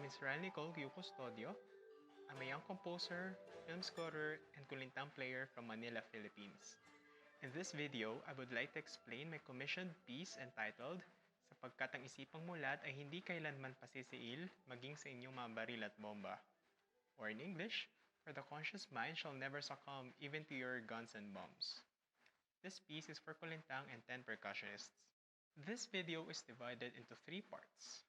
name is Nicole Custodio. I'm a young composer, film scorer, and kulintang player from Manila, Philippines. In this video, I would like to explain my commissioned piece entitled Sapagkat ang isipang mulat ay hindi kailanman pasisiil maging sa inyong mga baril at bomba. Or in English, for the conscious mind shall never succumb even to your guns and bombs. This piece is for kulintang and 10 percussionists. This video is divided into 3 parts.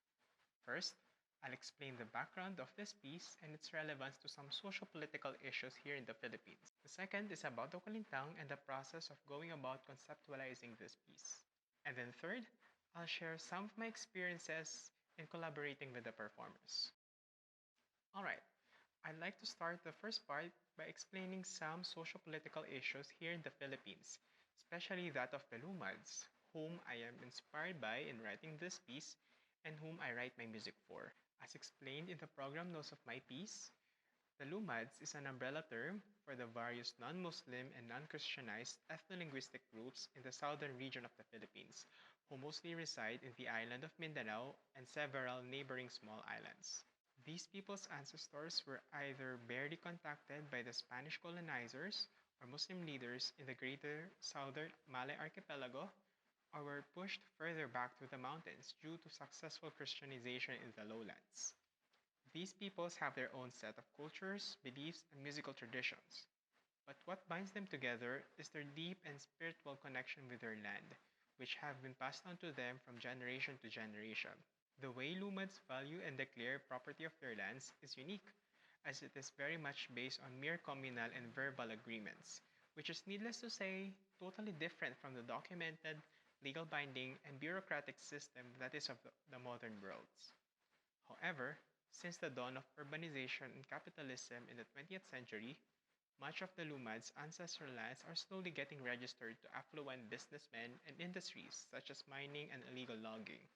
First, I'll explain the background of this piece and its relevance to some socio-political issues here in the Philippines. The second is about the kulintang and the process of going about conceptualizing this piece. And then third, I'll share some of my experiences in collaborating with the performers. Alright, I'd like to start the first part by explaining some socio-political issues here in the Philippines, especially that of the Lumads, whom I am inspired by in writing this piece and whom I write my music for. As explained in the program notes of my piece, the Lumads is an umbrella term for the various non-Muslim and non-Christianized ethno-linguistic groups in the southern region of the Philippines, who mostly reside in the island of Mindanao and several neighboring small islands. These people's ancestors were either barely contacted by the Spanish colonizers or Muslim leaders in the greater southern Malay archipelago, or were pushed further back to the mountains due to successful Christianization in the lowlands. These peoples have their own set of cultures, beliefs, and musical traditions. But what binds them together is their deep and spiritual connection with their land, which have been passed on to them from generation to generation. The way Lumads value and declare property of their lands is unique, as it is very much based on mere communal and verbal agreements, which is needless to say totally different from the documented, legal binding, and bureaucratic system that is of the modern worlds. However, since the dawn of urbanization and capitalism in the 20th century, much of the Lumads' ancestral lands are slowly getting registered to affluent businessmen and industries such as mining and illegal logging.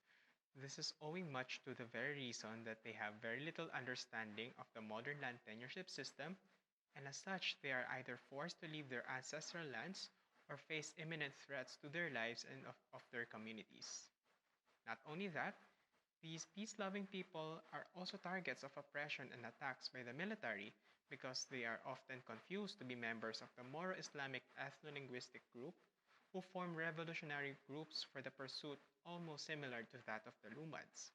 This is owing much to the very reason that they have very little understanding of the modern land tenureship system, and as such, they are either forced to leave their ancestral lands or face imminent threats to their lives and of their communities. Not only that, these peace-loving people are also targets of oppression and attacks by the military because they are often confused to be members of the Moro-Islamic ethno-linguistic group who form revolutionary groups for the pursuit almost similar to that of the Lumads.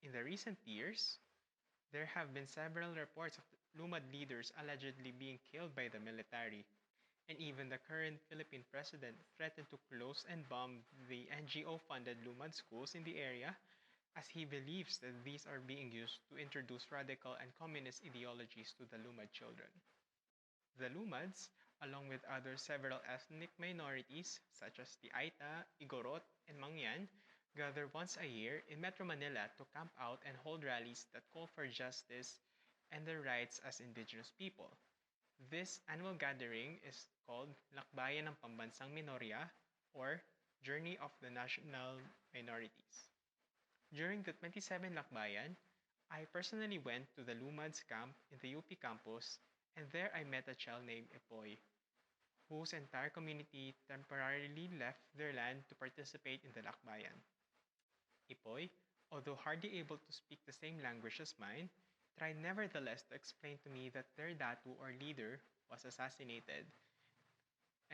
In the recent years, there have been several reports of Lumad leaders allegedly being killed by the military, and even the current Philippine president threatened to close and bomb the NGO-funded Lumad schools in the area as he believes that these are being used to introduce radical and communist ideologies to the Lumad children. The Lumads, along with other several ethnic minorities such as the Aita, Igorot, and Mangyan, gather once a year in Metro Manila to camp out and hold rallies that call for justice and their rights as indigenous people. This annual gathering is called Lakbayan ng Pambansang Minorya or Journey of the National Minorities. During the 27 Lakbayan, I personally went to the Lumads camp in the UP campus, and there I met a child named Epoy, whose entire community temporarily left their land to participate in the Lakbayan. Epoy, although hardly able to speak the same language as mine, tried nevertheless to explain to me that their datu or leader was assassinated,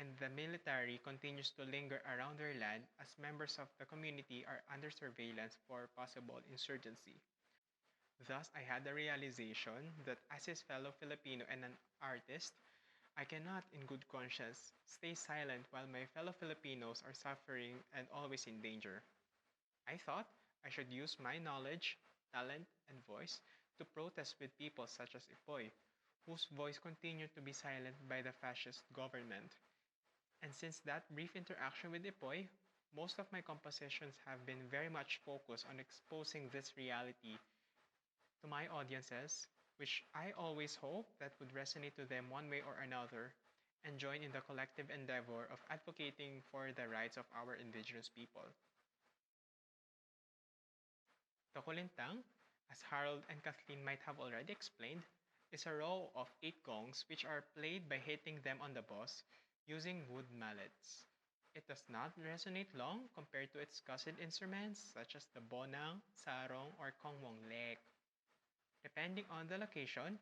and the military continues to linger around their land as members of the community are under surveillance for possible insurgency. Thus, I had the realization that as his fellow Filipino and an artist, I cannot, in good conscience, stay silent while my fellow Filipinos are suffering and always in danger. I thought I should use my knowledge, talent, and voice to protest with people such as Ipoy, whose voice continued to be silenced by the fascist government. And since that brief interaction with Ipoy, most of my compositions have been very much focused on exposing this reality to my audiences, which I always hope that would resonate to them one way or another and join in the collective endeavor of advocating for the rights of our indigenous people. The Kulintang, as Harold and Kathleen might have already explained, is a row of 8 gongs which are played by hitting them on the boss using wood mallets. It does not resonate long compared to its cousin instruments such as the bonang, sarong, or kongwong lek. Depending on the location,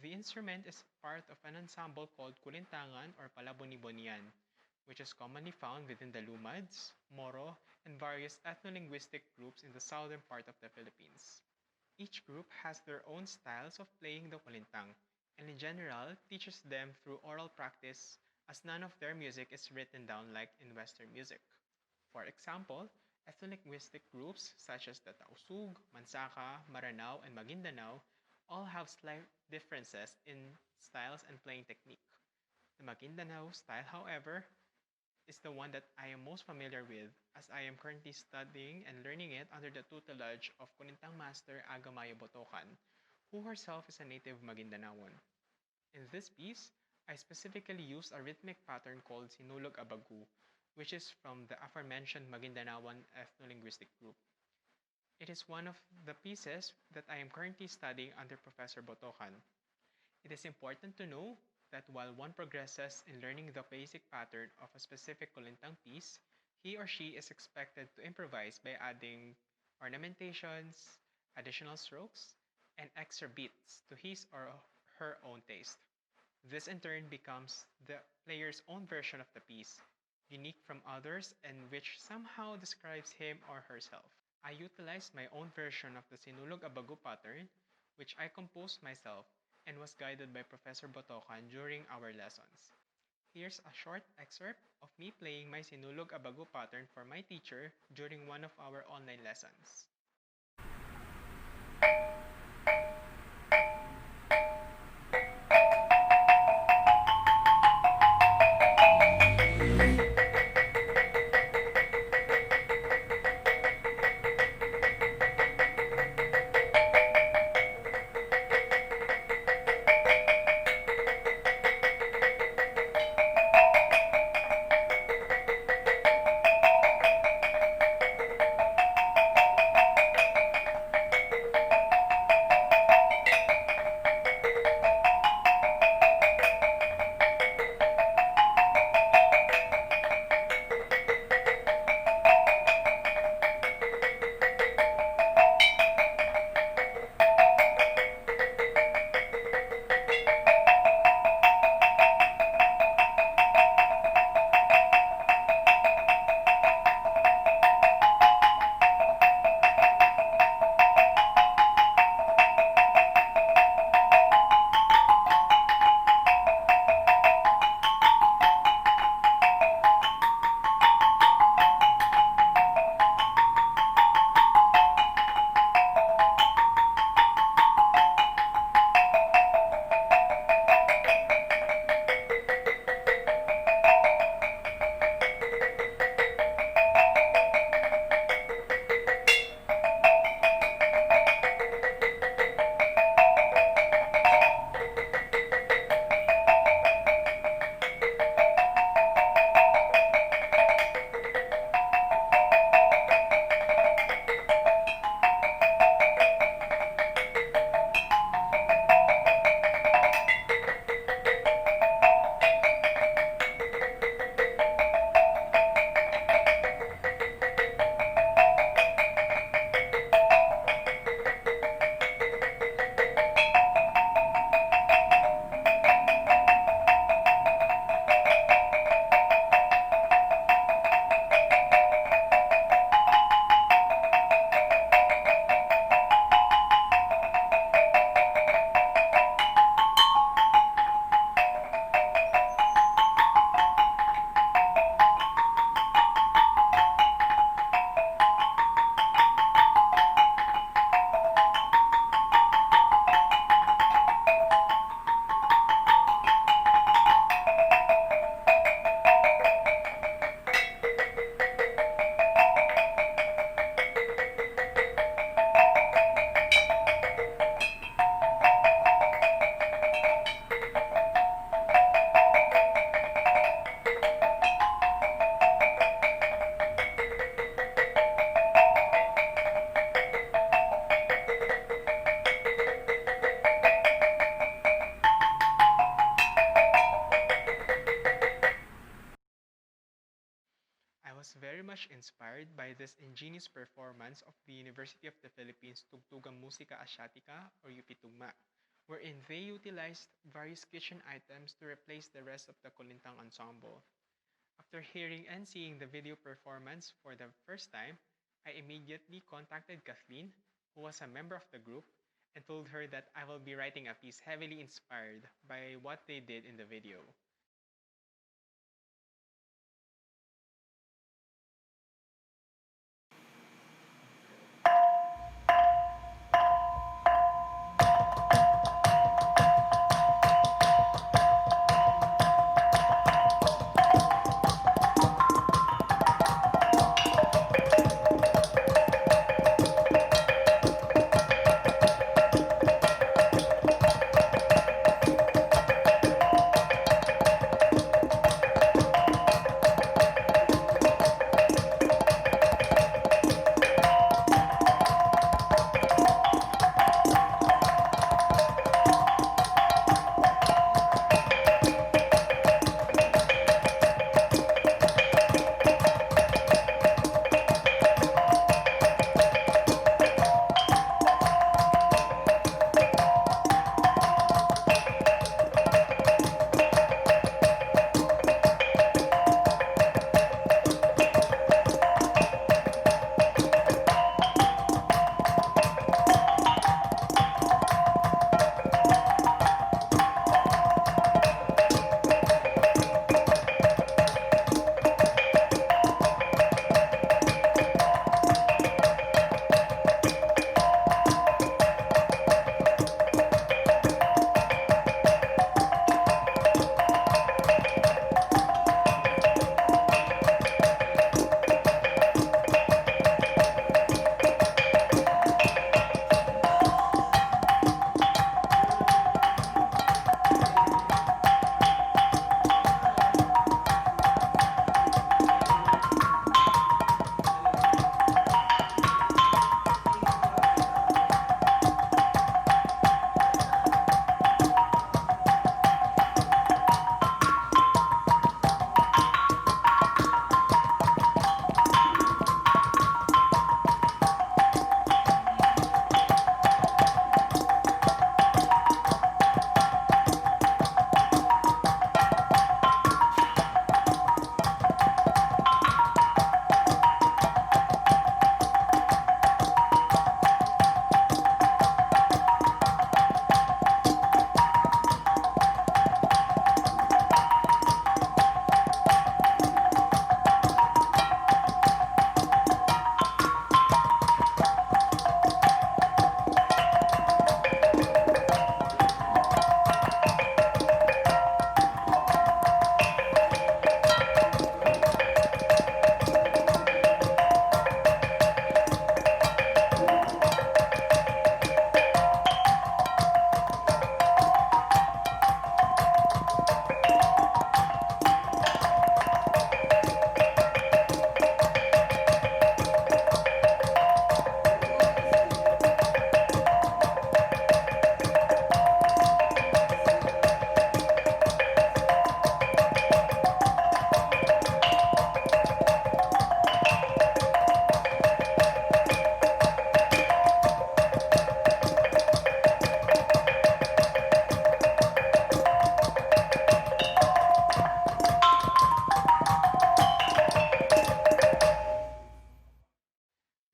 the instrument is part of an ensemble called Kulintangan or Palaboni-Bonian, which is commonly found within the Lumads, Moro, and various ethno-linguistic groups in the southern part of the Philippines. Each group has their own styles of playing the kulintang, and in general teaches them through oral practice as none of their music is written down like in Western music. For example, ethno-linguistic groups such as the Tausug, Mansaka, Maranao, and Maguindanao all have slight differences in styles and playing technique. The Maguindanao style, however, is the one that I am most familiar with as I am currently studying and learning it under the tutelage of Kunintang Master Agamaya Botokan, who herself is a native Maguindanaon. In this piece, I specifically used a rhythmic pattern called Sinulog Abagu, which is from the aforementioned Maguindanaon ethno-linguistic group. It is one of the pieces that I am currently studying under Professor Botokan. It is important to know that while one progresses in learning the basic pattern of a specific kulintang piece, he or she is expected to improvise by adding ornamentations, additional strokes, and extra beats to his or her own taste. This in turn becomes the player's own version of the piece, unique from others and which somehow describes him or herself. I utilized my own version of the Sinulog Abagu pattern, which I composed myself and was guided by Professor Botokan during our lessons. Here's a short excerpt of me playing my Sinulog Abagu pattern for my teacher during one of our online lessons. was very much inspired by this ingenious performance of the University of the Philippines Tugtugang Musika Asiatica or UP Tugma, wherein they utilized various kitchen items to replace the rest of the Kulintang ensemble. After hearing and seeing the video performance for the first time, I immediately contacted Kathleen, who was a member of the group, and told her that I will be writing a piece heavily inspired by what they did in the video.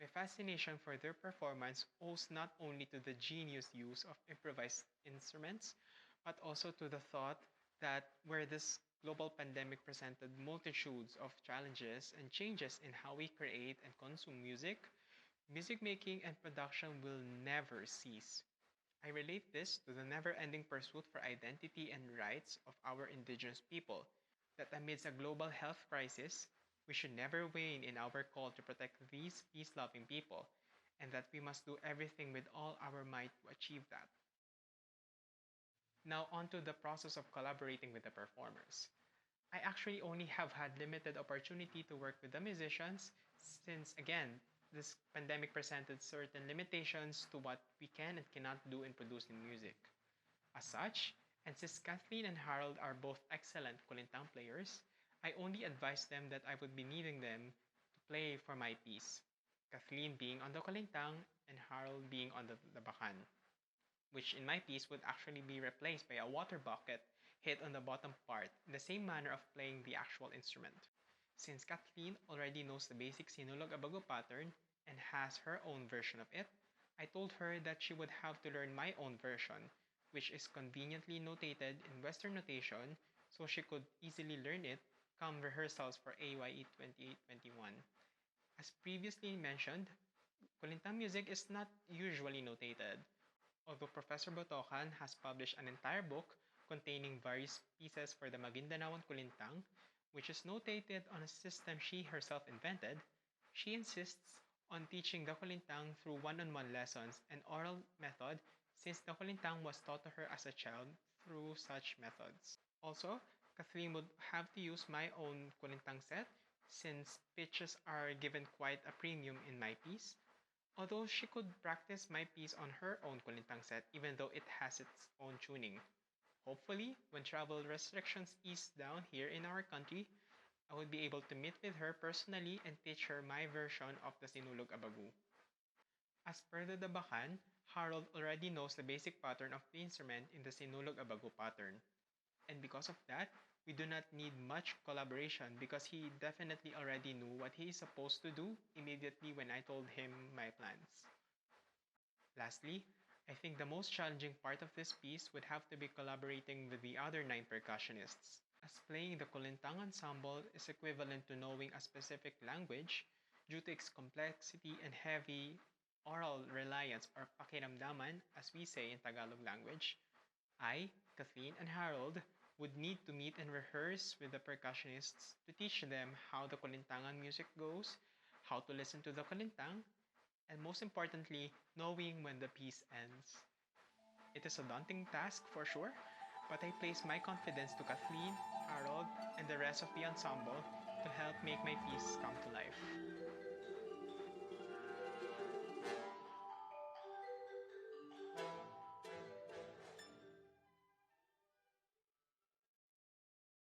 My fascination for their performance owes not only to the genius use of improvised instruments, but also to the thought that where this global pandemic presented multitudes of challenges and changes in how we create and consume music, music making and production will never cease. I relate this to the never ending pursuit for identity and rights of our indigenous people, that amidst a global health crisis, we should never wane in our call to protect these peace loving people, and that we must do everything with all our might to achieve that. Now, on to the process of collaborating with the performers. I actually only have had limited opportunity to work with the musicians since, again, this pandemic presented certain limitations to what we can and cannot do in producing music. As such, and since Kathleen and Harold are both excellent kulintang players, I only advised them that I would be needing them to play for my piece, Kathleen being on the kolintang and Harold being on the bakan, which in my piece would actually be replaced by a water bucket hit on the bottom part in the same manner of playing the actual instrument. Since Kathleen already knows the basic sinulog abago pattern and has her own version of it, I told her that she would have to learn my own version, which is conveniently notated in Western notation so she could easily learn it come rehearsals for AYE 2821. As previously mentioned, Kulintang music is not usually notated, although Professor Botocan has published an entire book containing various pieces for the Magindanaon Kulintang, which is notated on a system she herself invented. She insists on teaching the Kulintang through one-on-one lessons and oral method since the Kulintang was taught to her as a child through such methods. Also, Kathleen would have to use my own Kulintang set since pitches are given quite a premium in my piece. Although she could practice my piece on her own Kulintang set even though it has its own tuning. Hopefully, when travel restrictions ease down here in our country, I would be able to meet with her personally and teach her my version of the Sinulog Abagu. As per the Dabakan, Harold already knows the basic pattern of the instrument in the Sinulog Abagu pattern. And because of that, we do not need much collaboration because he definitely already knew what he is supposed to do immediately when I told him my plans. Lastly, I think the most challenging part of this piece would have to be collaborating with the other 9 percussionists, as playing the Kulintang ensemble is equivalent to knowing a specific language due to its complexity and heavy oral reliance or pakiramdaman, as we say in Tagalog language. I, Kathleen, and Harold would need to meet and rehearse with the percussionists to teach them how the Kulintangan music goes, how to listen to the Kulintang, and most importantly, knowing when the piece ends. It is a daunting task for sure, but I place my confidence to Kathleen, Harold, and the rest of the ensemble to help make my piece come to life.